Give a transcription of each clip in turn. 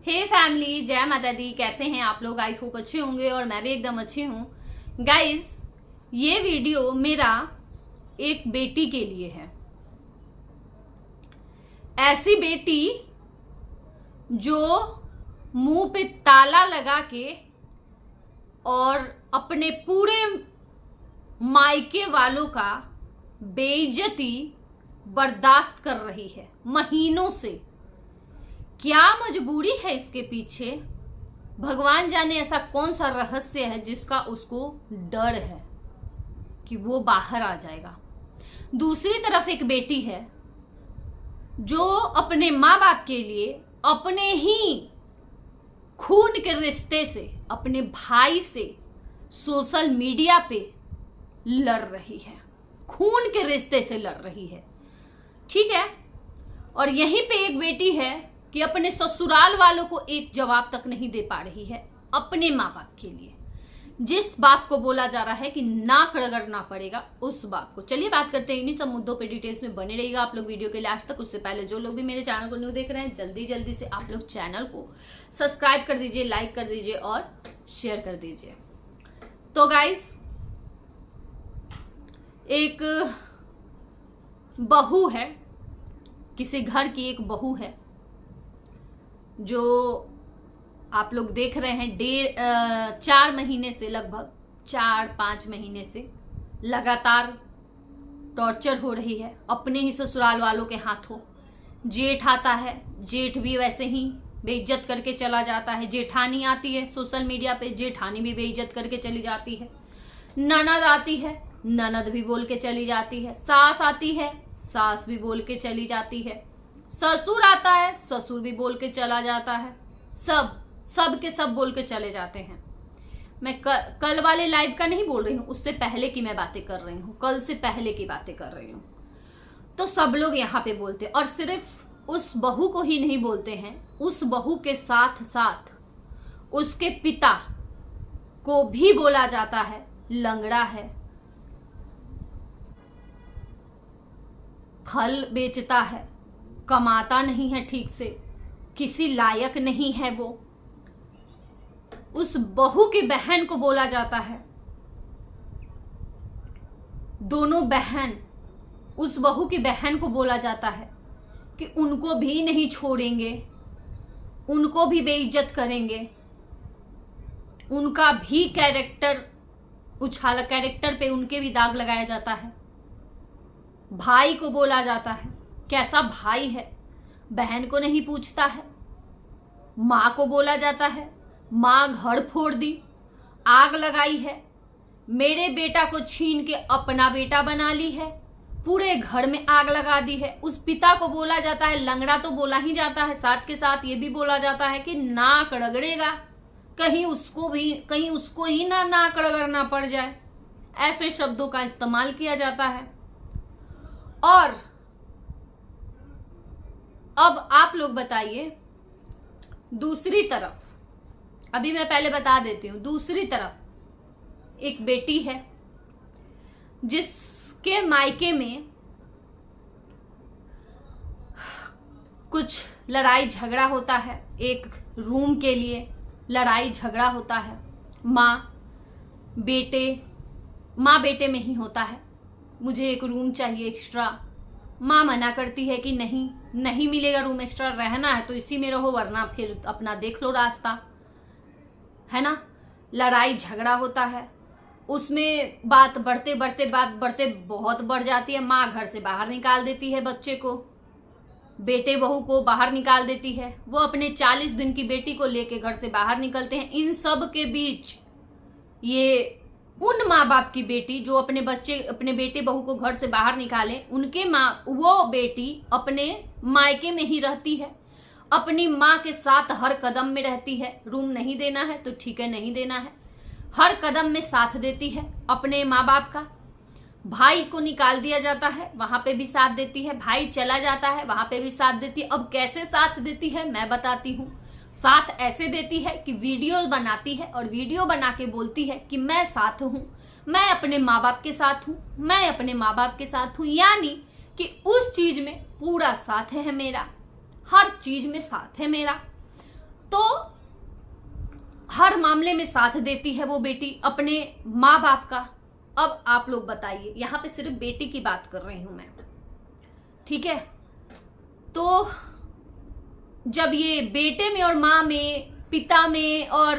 हे family, जय माता दी। कैसे हैं आप लोग? आई होप अच्छे होंगे और मैं भी एकदम अच्छी हूँ। गाइस, ये वीडियो मेरा एक बेटी के लिए है। ऐसी बेटी जो मुंह पे ताला लगा के और अपने पूरे मायके वालों का बेइज्जती बर्दाश्त कर रही है महीनों से। क्या मजबूरी है इसके पीछे? भगवान जाने ऐसा कौन सा रहस्य है जिसका उसको डर है कि वो बाहर आ जाएगा। दूसरी तरफ एक बेटी है जो अपने माँ बाप के लिए अपने ही खून के रिश्ते से, अपने भाई से सोशल मीडिया पे लड़ रही है, खून के रिश्ते से लड़ रही है। ठीक है। और यहीं पे एक बेटी है कि अपने ससुराल वालों को एक जवाब तक नहीं दे पा रही है अपने माँ बाप के लिए। जिस बाप को बोला जा रहा है कि नाक रगड़ना पड़ेगा, उस बाप को। चलिए बात करते हैं इन्हीं सब मुद्दों पे। डिटेल्स में बने रहिएगा आप लोग वीडियो के लास्ट तक। उससे पहले जो लोग भी मेरे चैनल को न्यू देख रहे हैं, जल्दी जल्दी से आप लोग चैनल को सब्सक्राइब कर दीजिए, लाइक कर दीजिए और शेयर कर दीजिए। तो गाइस, एक बहू है, किसी घर की एक बहू है जो आप लोग देख रहे हैं 4 महीने से, लगभग 4-5 महीने से लगातार टॉर्चर हो रही है अपने ही ससुराल वालों के हाथों। जेठ आता है, जेठ भी वैसे ही बेइज्जत करके चला जाता है। जेठानी आती है सोशल मीडिया पे, जेठानी भी बेइज्जत करके चली जाती है। ननद आती है, ननद भी बोल के चली जाती है। सास आती है, सास भी बोल के चली जाती है। ससुर आता है, ससुर भी बोल के चला जाता है। सब के सब बोल के चले जाते हैं। मैं कल वाले लाइव का नहीं बोल रही हूँ, उससे पहले की मैं बातें कर रही हूँ, कल से पहले की बातें कर रही हूँ। तो सब लोग यहाँ पे बोलते हैं, और सिर्फ उस बहू को ही नहीं बोलते हैं, उस बहू के साथ साथ उसके पिता को भी बोला जाता है लंगड़ा है, फल बेचता है, कमाता नहीं है ठीक से, किसी लायक नहीं है वो। उस बहू की बहन को बोला जाता है, दोनों बहन, उस बहू की बहन को बोला जाता है कि उनको भी नहीं छोड़ेंगे, उनको भी बेइज्जत करेंगे, उनका भी कैरेक्टर उछाला, कैरेक्टर पे उनके भी दाग लगाया जाता है। भाई को बोला जाता है, कैसा भाई है, बहन को नहीं पूछता है। माँ को बोला जाता है, माँ घर फोड़ दी, आग लगाई है, मेरे बेटा को छीन के अपना बेटा बना ली है, पूरे घर में आग लगा दी है। उस पिता को बोला जाता है लंगड़ा, तो बोला ही जाता है, साथ के साथ ये भी बोला जाता है कि नाक रगड़ेगा, कहीं उसको ही ना नाक रगड़ना पड़ जाए। ऐसे शब्दों का इस्तेमाल किया जाता है। और अब आप लोग बताइए, दूसरी तरफ, अभी मैं पहले बता देती हूं, दूसरी तरफ एक बेटी है जिसके मायके में कुछ लड़ाई झगड़ा होता है, एक रूम के लिए लड़ाई झगड़ा होता है। माँ बेटे में ही होता है, मुझे एक रूम चाहिए एक्स्ट्रा। माँ मना करती है कि नहीं मिलेगा रूम एक्स्ट्रा, रहना है तो इसी में रहो, वरना फिर अपना देख लो रास्ता, है ना। लड़ाई झगड़ा होता है, उसमें बात बढ़ते बहुत बढ़ जाती है। माँ घर से बाहर निकाल देती है बच्चे को, बेटे बहू को बाहर निकाल देती है। वो अपने 40 दिन की बेटी को लेके घर से बाहर निकलते हैं। इन सब के बीच ये उन माँ बाप की बेटी जो अपने बेटे बहू को घर से बाहर निकाले, उनके वो बेटी अपने मायके में ही रहती है, अपनी माँ के साथ हर कदम में रहती है। रूम नहीं देना है तो ठीक है, नहीं देना है, हर कदम में साथ देती है अपने माँ बाप का। भाई को निकाल दिया जाता है, वहां पे भी साथ देती है। भाई चला जाता है, वहां पे भी साथ देती है। अब कैसे साथ देती है मैं बताती हूँ। साथ ऐसे देती है कि वीडियो बनाती है और वीडियो बना के बोलती है कि मैं साथ हूं, मैं अपने माँ बाप के साथ हूं, मैं अपने माँ बाप के साथ हूं। यानी कि उस चीज में पूरा साथ है मेरा, हर चीज में साथ है मेरा। तो हर मामले में साथ देती है वो बेटी अपने माँ बाप का। अब आप लोग बताइए, यहां पे सिर्फ बेटी की बात कर रही हूं मैं, ठीक है। तो जब ये बेटे में और माँ में, पिता में और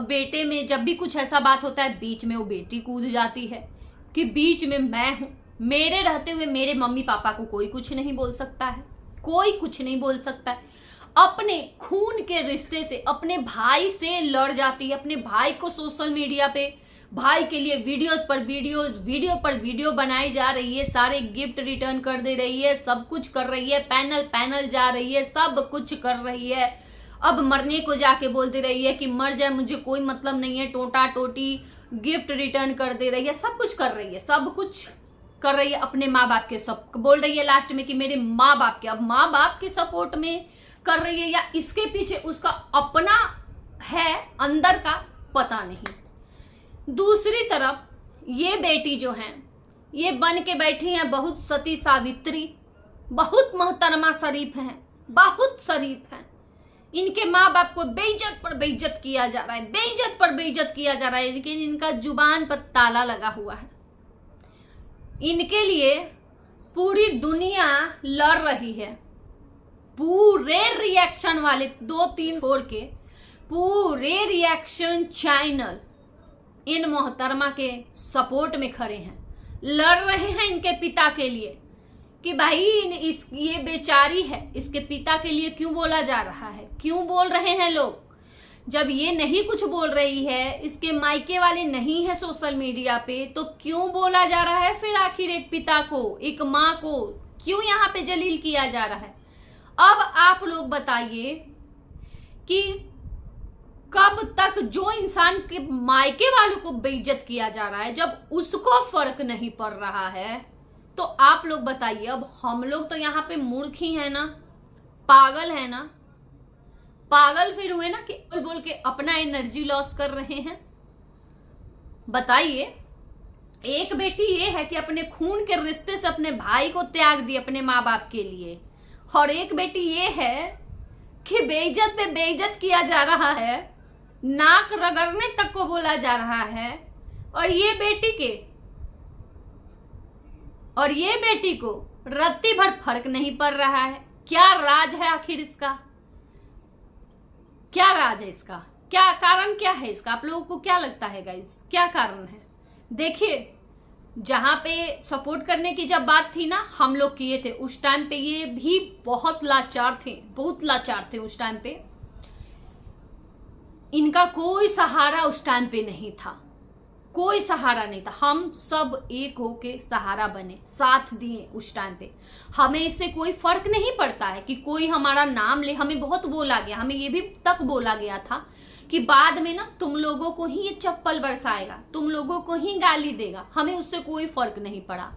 बेटे में जब भी कुछ ऐसा बात होता है, बीच में वो बेटी कूद जाती है कि बीच में मैं हूं, मेरे रहते हुए मेरे मम्मी पापा को कोई कुछ नहीं बोल सकता है, कोई कुछ नहीं बोल सकता है। अपने खून के रिश्ते से अपने भाई से लड़ जाती है, अपने भाई को सोशल मीडिया पे भाई के लिए वीडियो पर वीडियो बनाई जा रही है, सारे गिफ्ट रिटर्न कर दे रही है, सब कुछ कर रही है, पैनल जा रही है, सब कुछ कर रही है। अब मरने को जाके बोलती रही है कि मर जाए मुझे कोई मतलब नहीं है, टोटा टोटी गिफ्ट रिटर्न कर दे रही है, सब कुछ कर रही है, सब कुछ कर रही है अपने माँ बाप के, सब बोल रही है लास्ट में कि मेरे माँ बाप के। अब माँ बाप के सपोर्ट में कर रही है या इसके पीछे उसका अपना है अंदर का, पता नहीं। दूसरी तरफ ये बेटी जो है, ये बन के बैठी है बहुत सती सावित्री, बहुत मोहतरमा शरीफ है, बहुत शरीफ है। इनके माँ बाप को बेइज्जत पर बेइज्जत किया जा रहा है, बेइज्जत पर बेइज्जत किया जा रहा है, लेकिन इनका जुबान पर ताला लगा हुआ है। इनके लिए पूरी दुनिया लड़ रही है, पूरे रिएक्शन वाले 2-3 छोड़ के पूरे रिएक्शन चैनल इन मोहतरमा के सपोर्ट में खड़े हैं, लड़ रहे हैं इनके पिता के लिए कि भाई ये बेचारी है, इसके पिता के लिए क्यों बोला जा रहा है, क्यों बोल रहे हैं लोग। जब ये नहीं कुछ बोल रही है, इसके मायके वाले नहीं है सोशल मीडिया पे, तो क्यों बोला जा रहा है फिर आखिर एक पिता को, एक माँ को क्यों यहाँ पे जलील किया जा रहा है। अब आप लोग बताइए कि कब तक जो इंसान के मायके वालों को बेइज्जत किया जा रहा है, जब उसको फर्क नहीं पड़ रहा है, तो आप लोग बताइए अब हम लोग तो यहाँ पे मूर्ख ही है ना, पागल है ना, पागल फिर हुए ना कि बोल बोल के अपना एनर्जी लॉस कर रहे हैं। बताइए, एक बेटी ये है कि अपने खून के रिश्ते से अपने भाई को त्याग दी अपने माँ बाप के लिए, और एक बेटी ये है कि बेइज्जत पे बेइज्जत किया जा रहा है, नाक रगड़ने तक को बोला जा रहा है, और ये बेटी को रत्ती भर फर्क नहीं पड़ रहा है। क्या राज है आखिर इसका, क्या राज है इसका, क्या कारण क्या है इसका, आप लोगों को क्या लगता है गाइस, क्या कारण है। देखिए, जहां पे सपोर्ट करने की जब बात थी ना, हम लोग किए थे, उस टाइम पे ये भी बहुत लाचार थे, बहुत लाचार थे उस टाइम पे। इनका कोई सहारा उस टाइम पे नहीं था, कोई सहारा नहीं था। हम सब एक होके सहारा बने, साथ दिए उस टाइम पे। हमें इससे कोई फर्क नहीं पड़ता है कि कोई हमारा नाम ले, हमें बहुत बोला गया, हमें ये भी तक बोला गया था कि बाद में ना तुम लोगों को ही ये चप्पल बरसाएगा, तुम लोगों को ही गाली देगा, हमें उससे कोई फर्क नहीं पड़ा।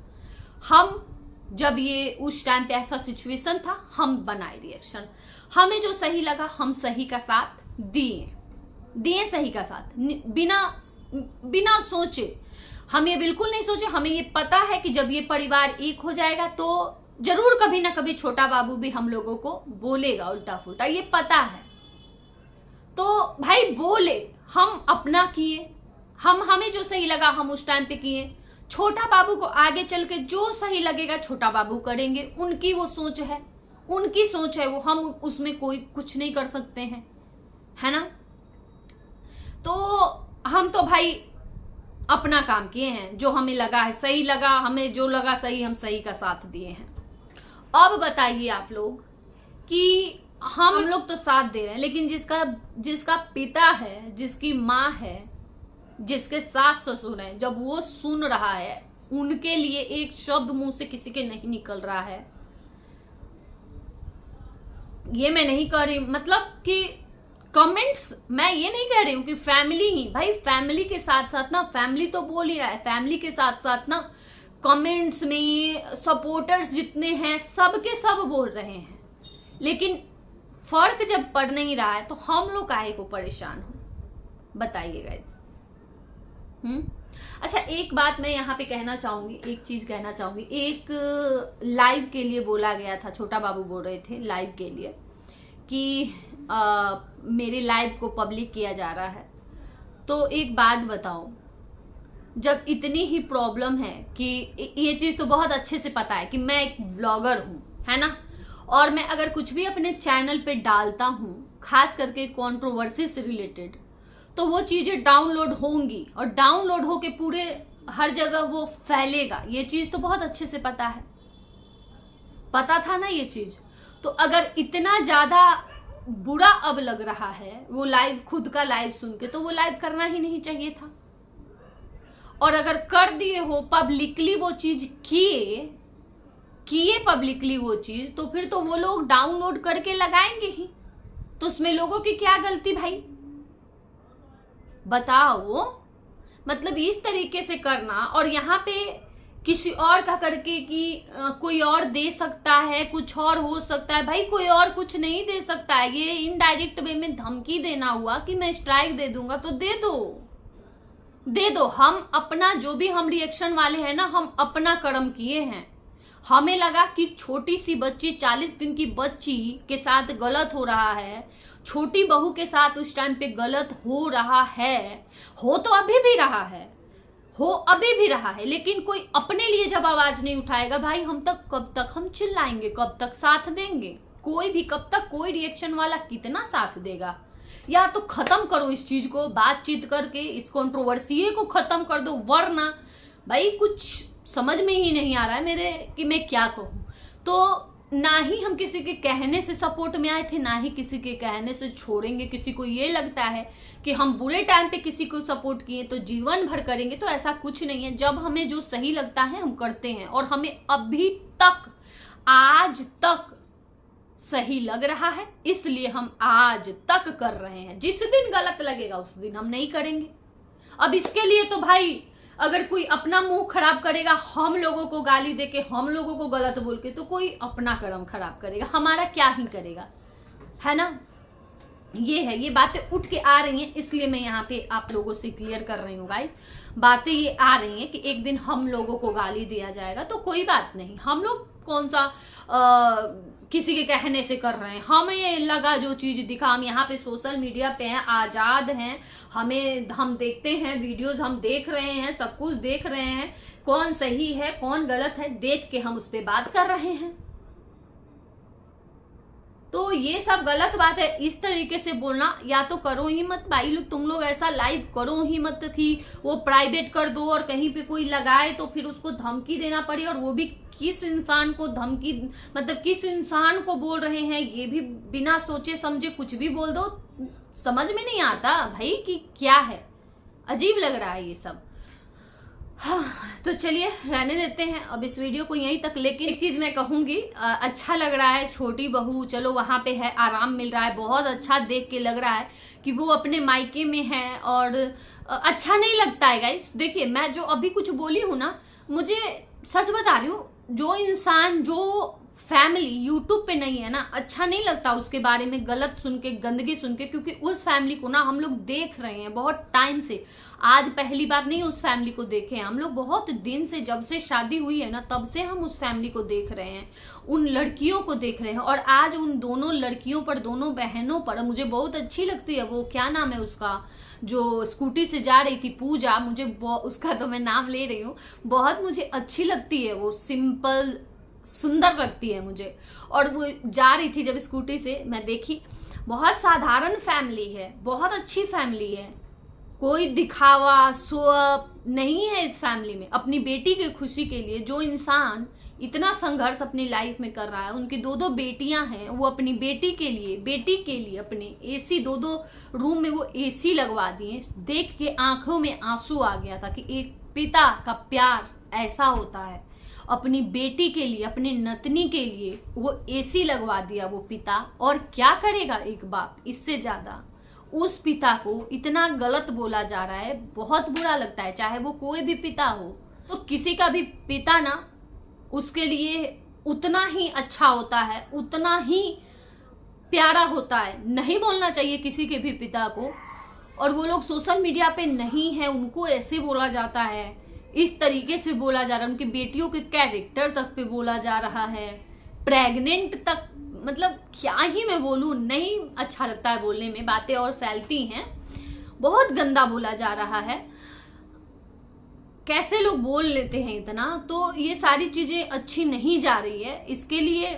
हम जब ये उस टाइम पे ऐसा सिचुएशन था, हम बनाए रिएक्शन, हमें जो सही लगा हम सही का साथ दिए सही का साथ, बिना सोचे। हम ये बिल्कुल नहीं सोचे, हमें ये पता है कि जब ये परिवार एक हो जाएगा तो जरूर कभी ना कभी छोटा बाबू भी हम लोगों को बोलेगा उल्टा फुल्टा, ये पता है। तो भाई बोले, हम अपना किए, हमें जो सही लगा हम उस टाइम पे किए। छोटा बाबू को आगे चल के जो सही लगेगा छोटा बाबू करेंगे, उनकी वो सोच है, उनकी सोच है वो, हम उसमें कोई कुछ नहीं कर सकते हैं, है ना। तो हम तो भाई अपना काम किए हैं, जो हमें लगा है सही लगा, हमें जो लगा सही, हम सही का साथ दिए हैं। अब बताइए आप लोग कि हम लोग तो साथ दे रहे हैं, लेकिन जिसका पिता है, जिसकी माँ है, जिसके सास ससुर हैं, जब वो सुन रहा है, उनके लिए एक शब्द मुंह से किसी के नहीं निकल रहा है। ये मैं नहीं कह रही, मतलब कि कमेंट्स, मैं ये नहीं कह रही हूं कि फैमिली ही, भाई फैमिली के साथ साथ ना, फैमिली तो बोल ही रहा है, फैमिली के साथ साथ ना कमेंट्स में सपोर्टर्स जितने हैं सबके सब बोल रहे हैं, लेकिन फर्क जब पड़ नहीं रहा है तो हम लोग काहे को परेशान हो, बताइए गाइस। अच्छा, एक बात मैं यहाँ पे कहना चाहूंगी, एक चीज कहना चाहूंगी। एक लाइव के लिए बोला गया था, छोटा बाबू बोल रहे थे लाइव के लिए कि मेरे लाइव को पब्लिक किया जा रहा है। तो एक बात बताओ, जब इतनी ही प्रॉब्लम है कि ये चीज तो बहुत अच्छे से पता है कि मैं एक ब्लॉगर हूं, है ना, और मैं अगर कुछ भी अपने चैनल पे डालता हूं, खास करके कंट्रोवर्सी से रिलेटेड, तो वो चीजें डाउनलोड होंगी और डाउनलोड होके पूरे हर जगह वो फैलेगा। ये चीज तो बहुत अच्छे से पता है, पता था ना ये चीज। तो अगर इतना ज्यादा बुरा अब लग रहा है वो लाइव, खुद का लाइव सुन के, तो वो लाइव करना ही नहीं चाहिए था। और अगर कर दिए हो पब्लिकली वो चीज किए पब्लिकली वो चीज, तो फिर तो वो लोग डाउनलोड करके लगाएंगे ही। तो उसमें लोगों की क्या गलती भाई, बताओ। मतलब इस तरीके से करना, और यहाँ पे किसी और का करके कि कोई और दे सकता है, कुछ और हो सकता है। भाई कोई और कुछ नहीं दे सकता है, ये इनडायरेक्ट वे में धमकी देना हुआ कि मैं स्ट्राइक दे दूंगा, तो दे दो। हम अपना, जो भी हम रिएक्शन वाले हैं ना, हम अपना कर्म किए हैं। हमें लगा कि छोटी सी बच्ची, 40 दिन की बच्ची के साथ गलत हो रहा है, छोटी बहू के साथ उस टाइम पे गलत हो रहा है, हो तो अभी भी रहा है, लेकिन कोई अपने लिए जब आवाज नहीं उठाएगा, भाई हम तक कब तक हम चिल्लाएंगे, कब तक साथ देंगे? कोई भी कब तक, कोई रिएक्शन वाला कितना साथ देगा? या तो खत्म करो इस चीज को, बातचीत करके इस कंट्रोवर्सी को खत्म कर दो, वरना भाई कुछ समझ में ही नहीं आ रहा है मेरे कि मैं क्या कहूं। तो ना ही हम किसी के कहने से सपोर्ट में आए थे, ना ही किसी के कहने से छोड़ेंगे। किसी को ये लगता है कि हम बुरे टाइम पे किसी को सपोर्ट किए तो जीवन भर करेंगे, तो ऐसा कुछ नहीं है। जब हमें जो सही लगता है हम करते हैं, और हमें अभी तक, आज तक सही लग रहा है, इसलिए हम आज तक कर रहे हैं। जिस दिन गलत लगेगा उस दिन हम नहीं करेंगे। अब इसके लिए तो भाई अगर कोई अपना मुंह खराब करेगा, हम लोगों को गाली देके, हम लोगों को गलत बोल के, तो कोई अपना कर्म खराब करेगा, हमारा क्या ही करेगा, है ना। ये बातें उठ के आ रही हैं, इसलिए मैं यहाँ पे आप लोगों से क्लियर कर रही हूँ गाइस। बातें ये आ रही हैं कि एक दिन हम लोगों को गाली दिया जाएगा, तो कोई बात नहीं, हम लोग कौन सा किसी के कहने से कर रहे हैं। हमें लगा जो चीज दिखा, हम यहाँ पे सोशल मीडिया पे हैं, आजाद हैं, हम देखते हैं वीडियोस, हम देख रहे हैं, सब कुछ देख रहे हैं, कौन सही है कौन गलत है, देख के हम उस पर बात कर रहे हैं। तो ये सब गलत बात है। इस तरीके से बोलना या तो करो ही मत भाई लोग, तुम लोग ऐसा लाइव करो ही मत कि वो प्राइवेट कर दो और कहीं पे कोई लगाए तो फिर उसको धमकी देना पड़े, और वो भी किस इंसान को धमकी, मतलब किस इंसान को बोल रहे हैं, ये भी बिना सोचे समझे कुछ भी बोल दो। समझ में नहीं आता भाई कि क्या है, अजीब लग रहा है ये सब। हाँ, तो चलिए रहने देते हैं अब इस वीडियो को यहीं तक। लेकिन एक चीज मैं कहूंगी, अच्छा लग रहा है, छोटी बहू चलो वहां पे है, आराम मिल रहा है, बहुत अच्छा देख के लग रहा है कि वो अपने मायके में है। और अच्छा नहीं लगता है गाइस। देखिए मैं जो अभी कुछ बोली हूँ ना, मुझे सच बता रही हूँ, जो इंसान, जो फैमिली यूट्यूब पे नहीं है ना, अच्छा नहीं लगता उसके बारे में गलत सुन के, गंदगी सुन के, क्योंकि उस फैमिली को ना हम लोग देख रहे हैं बहुत टाइम से। आज पहली बार नहीं उस फैमिली को देखे हैं हम लोग, बहुत दिन से, जब से शादी हुई है ना तब से हम उस फैमिली को देख रहे हैं, उन लड़कियों को देख रहे हैं। और आज उन दोनों लड़कियों पर, दोनों बहनों पर मुझे बहुत अच्छी लगती है। वो क्या नाम है उसका, जो स्कूटी से जा रही थी, पूजा, मुझे उसका तो मैं नाम ले रही हूँ, बहुत मुझे अच्छी लगती है वो, सिंपल सुंदर लगती है मुझे। और वो जा रही थी जब स्कूटी से, मैं देखी, बहुत साधारण फैमिली है, बहुत अच्छी फैमिली है, कोई दिखावा शोअप नहीं है इस फैमिली में। अपनी बेटी की खुशी के लिए जो इंसान इतना संघर्ष अपनी लाइफ में कर रहा है, उनकी दो बेटियां हैं, वो अपनी बेटी के लिए अपने एसी, दो रूम में वो एसी लगवा दिए। देख के आंखों में आंसू आ गया था कि एक पिता का प्यार ऐसा होता है। अपनी बेटी के लिए, अपनी नतनी के लिए वो एसी लगवा दिया वो पिता। और क्या करेगा एक बाप इससे ज्यादा? उस पिता को इतना गलत बोला जा रहा है, बहुत बुरा लगता है। चाहे वो कोई भी पिता हो, तो किसी का भी पिता ना उसके लिए उतना ही अच्छा होता है, उतना ही प्यारा होता है। नहीं बोलना चाहिए किसी के भी पिता को। और वो लोग सोशल मीडिया पे नहीं है, उनको ऐसे बोला जाता है, इस तरीके से बोला जा रहा है, उनकी बेटियों के कैरेक्टर तक पे बोला जा रहा है, प्रेग्नेंट तक। मतलब क्या ही मैं बोलूं, नहीं अच्छा लगता है बोलने में, बातें और फैलती हैं। बहुत गंदा बोला जा रहा है। कैसे लोग बोल लेते हैं इतना, तो ये सारी चीजें अच्छी नहीं जा रही है। इसके लिए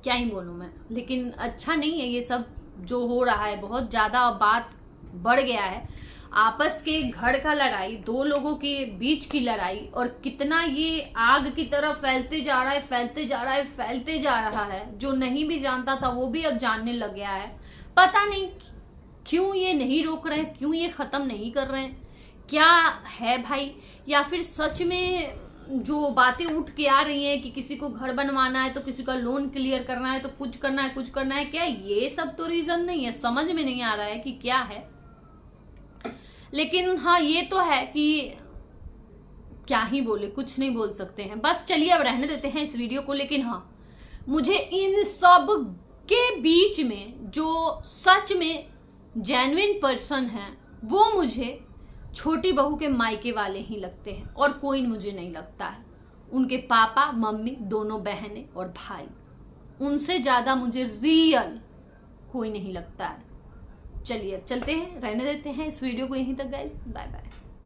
क्या ही बोलूं मैं, लेकिन अच्छा नहीं है ये सब जो हो रहा है। बहुत ज्यादा बात बढ़ गया है, आपस के घर का लड़ाई, दो लोगों के बीच की लड़ाई, और कितना ये आग की तरह फैलते जा रहा है, फैलते जा रहा है, फैलते जा रहा है। जो नहीं भी जानता था वो भी अब जानने लग गया है। पता नहीं क्यों ये नहीं रोक रहे हैं, क्यों ये खत्म नहीं कर रहे हैं, क्या है भाई? या फिर सच में जो बातें उठ के आ रही हैं कि किसी को घर बनवाना है तो किसी का लोन क्लियर करना है तो कुछ करना है, कुछ करना है, क्या ये सब तो रीजन नहीं है? समझ में नहीं आ रहा है कि क्या है। लेकिन हाँ, ये तो है कि क्या ही बोले, कुछ नहीं बोल सकते हैं। बस चलिए अब रहने देते हैं इस वीडियो को। लेकिन हाँ, मुझे इन सब के बीच में जो सच में जेन्युइन पर्सन है वो मुझे छोटी बहू के मायके वाले ही लगते हैं, और कोई मुझे नहीं लगता है। उनके पापा मम्मी, दोनों बहनें और भाई, उनसे ज्यादा मुझे रियल कोई नहीं लगता है। चलिए अब चलते हैं, रहने देते हैं इस वीडियो को यहीं तक गाइस। Bye bye.